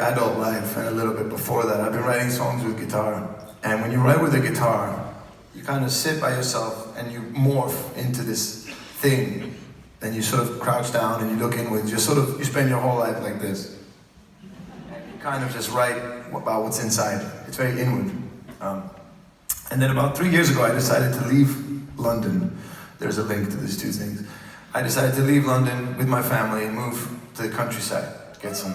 adult life and a little bit before that, I've been writing songs with guitar. And when you write with a guitar, you kind of sit by yourself and you morph into this thing. Then you sort of crouch down and you look inwards. You spend your whole life like this. And you kind of just write about what's inside. It's very inward. And then about 3 years ago, I decided to leave London. There's a link to these two things. I decided to leave London with my family and move to the countryside, get some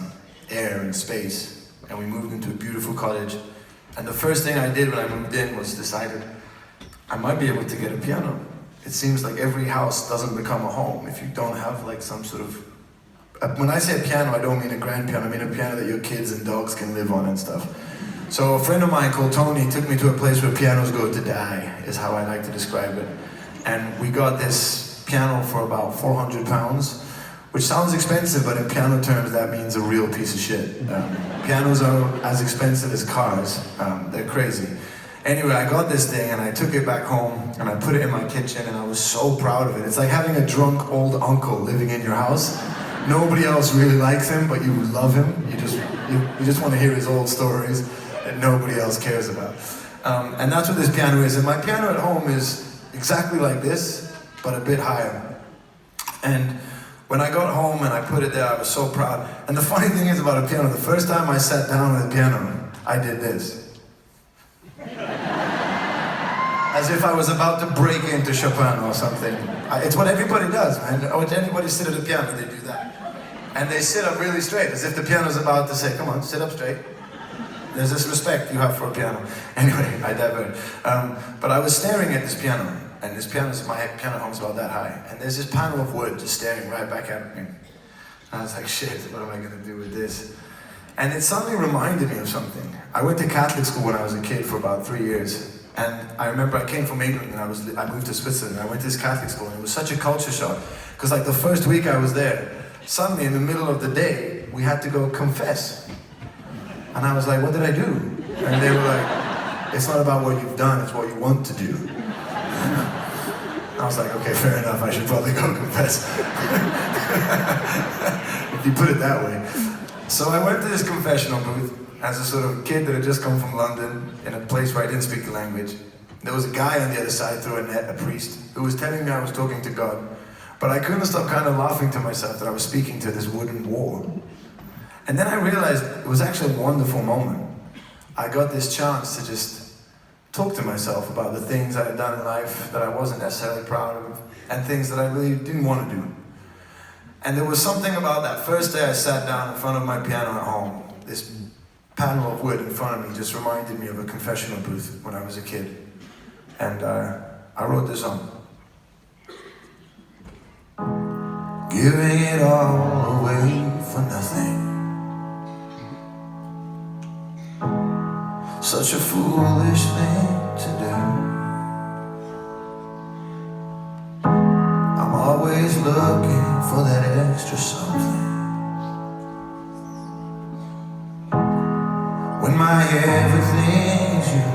air and space. And we moved into a beautiful cottage. And the first thing I did when I moved in was decided I might be able to get a piano. It seems like every house doesn't become a home if you don't have like some sort of... When I say a piano, I don't mean a grand piano, I mean a piano that your kids and dogs can live on and stuff. So a friend of mine called Tony took me to a place where pianos go to die, is how I like to describe it. And we got this piano for about £400, which sounds expensive, but in piano terms that means a real piece of shit. Pianos are as expensive as cars. They're crazy. Anyway, I got this thing and I took it back home and I put it in my kitchen and I was so proud of it. It's like having a drunk old uncle living in your house. Nobody else really likes him, but you love him. You just want to hear his old stories that nobody else cares about. And that's what this piano is. And my piano at home is exactly like this, but a bit higher. And when I got home and I put it there, I was so proud. And the funny thing is about a piano, the first time I sat down at the piano, I did this. As if I was about to break into Chopin or something. It's what everybody does, man. When anybody sit at the piano, they do that. And they sit up really straight, as if the piano's about to say, come on, sit up straight. There's this respect you have for a piano. Anyway, I divert. But I was staring at this piano, and my piano home's about that high. And there's this panel of wood just staring right back at me. And I was like, shit, what am I gonna do with this? And it suddenly reminded me of something. I went to Catholic school when I was a kid for about 3 years. And I remember I came from England and I moved to Switzerland. I went to this Catholic school and it was such a culture shock. Because like the first week I was there, suddenly in the middle of the day, we had to go confess. And I was like, what did I do? And they were like, it's not about what you've done, it's what you want to do. I was like, okay, fair enough, I should probably go confess. If you put it that way. So I went to this confessional booth as a sort of kid that had just come from London in a place where I didn't speak the language. There was a guy on the other side through a net, a priest, who was telling me I was talking to God. But I couldn't stop kind of laughing to myself that I was speaking to this wooden wall. And then I realized it was actually a wonderful moment. I got this chance to just talk to myself about the things I had done in life that I wasn't necessarily proud of, and things that I really didn't want to do. And there was something about that first day I sat down in front of my piano at home. This panel of wood in front of me just reminded me of a confessional booth when I was a kid. And I wrote this song. Giving it all away for nothing. Such a foolish thing to do. I'm always looking for that extra something. When my everything's you.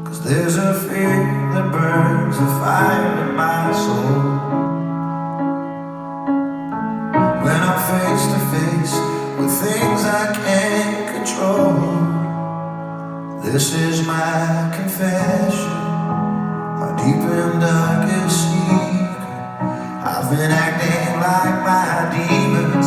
'Cause there's a fear that burns a fire in my soul. When I'm face to face with things I can't control. This is my confession, my deep and darkest secret. I've been acting like my demons